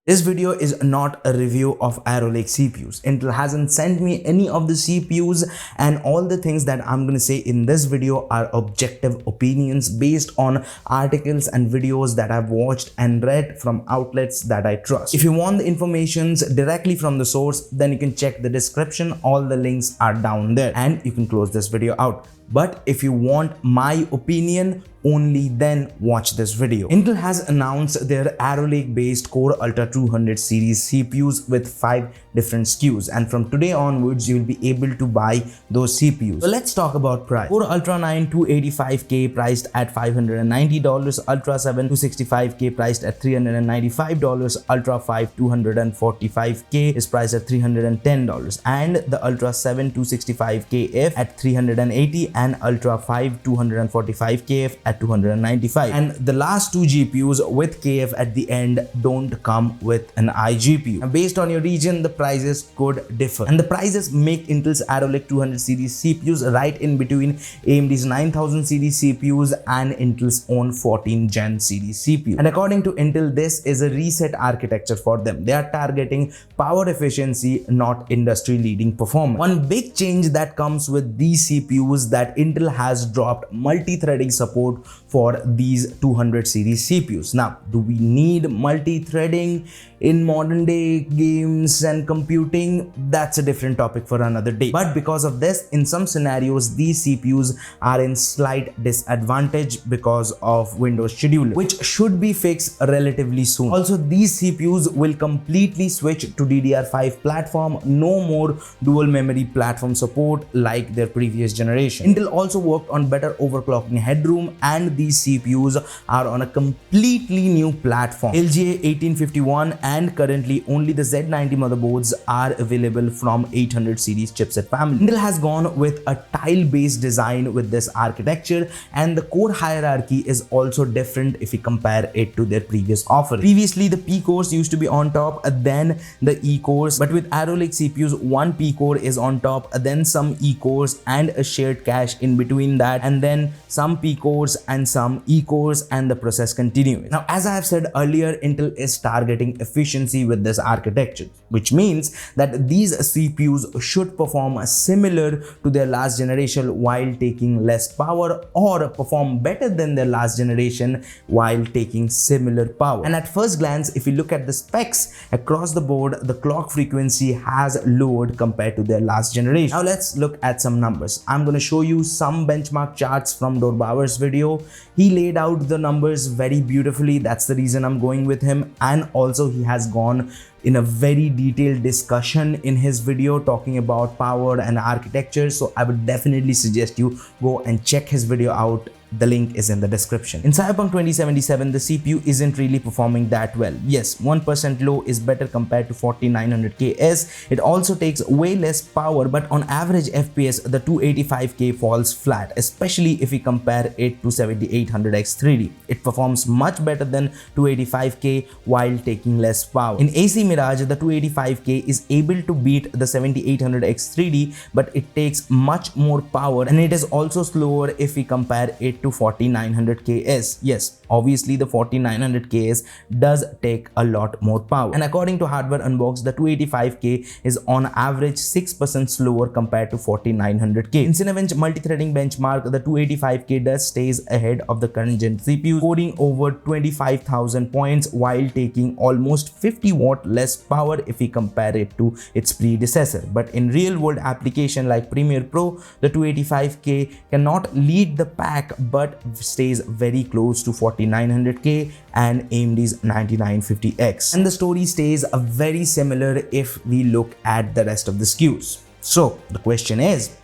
This video is not a review of Arrow Lake CPUs. Intel hasn't sent me any of the CPUs, and all the things that I'm going to say in this video are objective opinions based on articles and videos that I've watched and read from outlets that I trust. If you want the informations directly from the source, then you can check the description. All the links are down there, and you can close this video out. But if you want my opinion, only then watch this video. Intel has announced their Arrow Lake based Core Ultra 200 series CPUs with 5 different SKUs, and from today onwards you will be able to buy those CPUs. So let's talk about price. Core Ultra 9 285K priced at $590, Ultra 7 265K priced at $395, Ultra 5 245K is priced at $310, and the Ultra 7 265KF at $380 and Ultra 5 245KF at $295. And the last two GPUs with KF at the end don't come with an iGPU. And based on your region, the prices could differ. And the prices make Intel's Arrow Lake 200 series CPUs right in between AMD's 9000 series CPUs and Intel's own 14 Gen series CPU. And according to Intel, this is a reset architecture for them. They are targeting power efficiency, not industry leading performance. One big change that comes with these CPUs that Intel has dropped multi-threading support for these 200 series CPUs. Now, do we need multi-threading in modern day games and computing? That's a different topic for another day. But because of this, in some scenarios, these CPUs are in slight disadvantage because of Windows scheduler, which should be fixed relatively soon. Also, these CPUs will completely switch to DDR5 platform, no more dual memory platform support like their previous generation. Intel also worked on better overclocking headroom, and these CPUs are on a completely new platform, LGA 1851, and currently only the Z90 motherboards are available from 800 series chipset family. Intel has gone with a tile-based design with this architecture, and the core hierarchy is also different if we compare it to their previous offer. Previously, the P cores used to be on top, then the E cores, but with Arrow Lake CPUs, one P core is on top, then some E cores and a shared cache in between that, and then some P cores and some E cores, and the process continues. Now, as I have said earlier, Intel is targeting efficiency with this architecture, which means that these CPUs should perform similar to their last generation while taking less power, or perform better than their last generation while taking similar power. And at first glance, if you look at the specs across the board, the clock frequency has lowered compared to their last generation. Now let's look at some numbers. I'm going to show you some benchmark charts from Dorbauer's video. He laid out the numbers very beautifully. That's the reason I'm going with him. And also he has gone in a very detailed discussion in his video talking about power and architecture. So I would definitely suggest you go and check his video out. The link is in the description. In Cyberpunk 2077, the CPU isn't really performing that well. Yes, 1% low is better compared to 4900KS. It also takes way less power, but on average FPS, the 285K falls flat, especially if we compare it to 7800X3D. It performs much better than 285K while taking less power. In AC Mirage, the 285K is able to beat the 7800X3D, but it takes much more power, and it is also slower if we compare it to 4900KS. Yes, obviously the 4900KS does take a lot more power. And according to Hardware Unboxed, the 285K is on average 6% slower compared to 4900K. In Cinebench multi-threading benchmark, the 285K does stays ahead of the current gen CPU, scoring over 25,000 points while taking almost 50 watt less power if we compare it to its predecessor. But in real world application like Premiere Pro, the 285K cannot lead the pack but stays very close to 4900K and AMD's 9950X. And the story stays very similar if we look at the rest of the SKUs. So the question is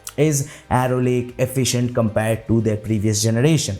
Arrow Lake efficient compared to their previous generation?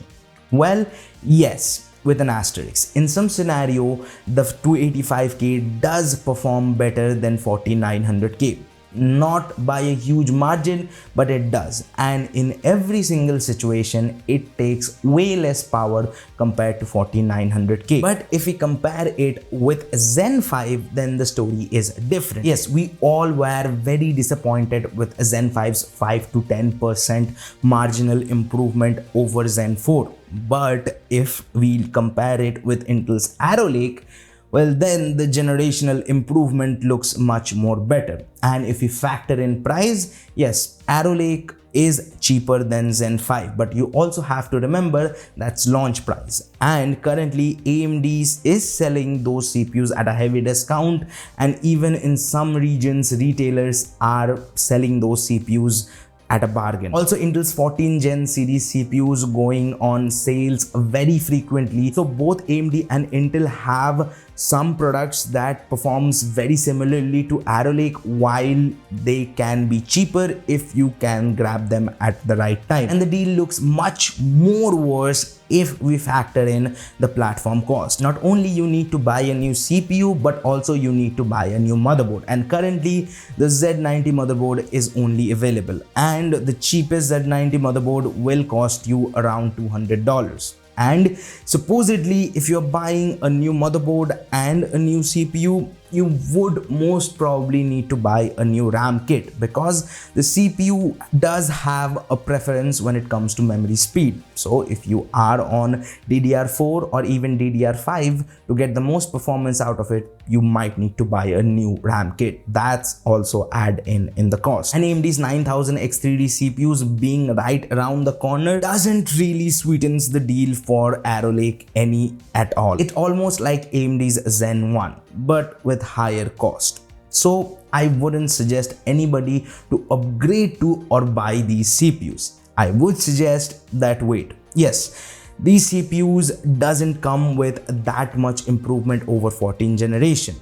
Well, yes, with an asterisk. In some scenario, the 285K does perform better than 4900K. Not by a huge margin, but it does. And in every single situation, it takes way less power compared to 4900K. But if we compare it with Zen 5, then the story is different. Yes, we all were very disappointed with Zen 5's 5 to 10% marginal improvement over Zen 4. But if we compare it with Intel's Arrow Lake, well, then the generational improvement looks much more better. And if you factor in price, yes, Arrow Lake is cheaper than Zen 5, but you also have to remember that's launch price, and currently AMD is selling those CPUs at a heavy discount, and even in some regions retailers are selling those CPUs at a bargain. Also, Intel's 14 Gen series CPUs going on sales very frequently. So both AMD and Intel have some products that performs very similarly to Arrow Lake, while they can be cheaper if you can grab them at the right time. And the deal looks much more worse if we factor in the platform cost. Not only you need to buy a new CPU, but also you need to buy a new motherboard. And currently the Z90 motherboard is only available, and the cheapest Z90 motherboard will cost you around $200. And supposedly, if you're buying a new motherboard and a new CPU, you would most probably need to buy a new RAM kit, because the CPU does have a preference when it comes to memory speed. So if you are on DDR4 or even DDR5, to get the most performance out of it, you might need to buy a new RAM kit. That's also add in the cost. And AMD's 9000 X3D CPUs being right around the corner doesn't really sweetens the deal for Arrow Lake any at all. It's almost like AMD's Zen 1, but with higher cost. So I wouldn't suggest anybody to upgrade to or buy these CPUs. I would suggest that wait. Yes, these CPUs doesn't come with that much improvement over 14 generation,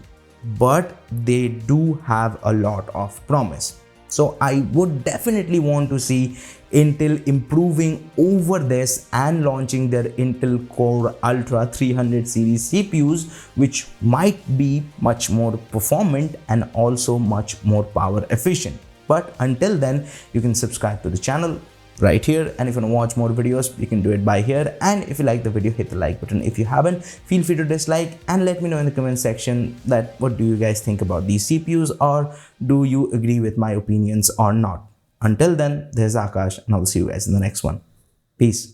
but they do have a lot of promise. So I would definitely want to see Intel improving over this and launching their Intel Core Ultra 300 series CPUs, which might be much more performant and also much more power efficient. But until then, you can subscribe to the channel right here, and if you want to watch more videos, you can do it by here. And if you like the video, hit the like button. If you haven't, feel free to dislike, and let me know in the comment section that what do you guys think about these CPUs, or do you agree with my opinions or not. Until then, this is Akash, and I'll see you guys in the next one. Peace.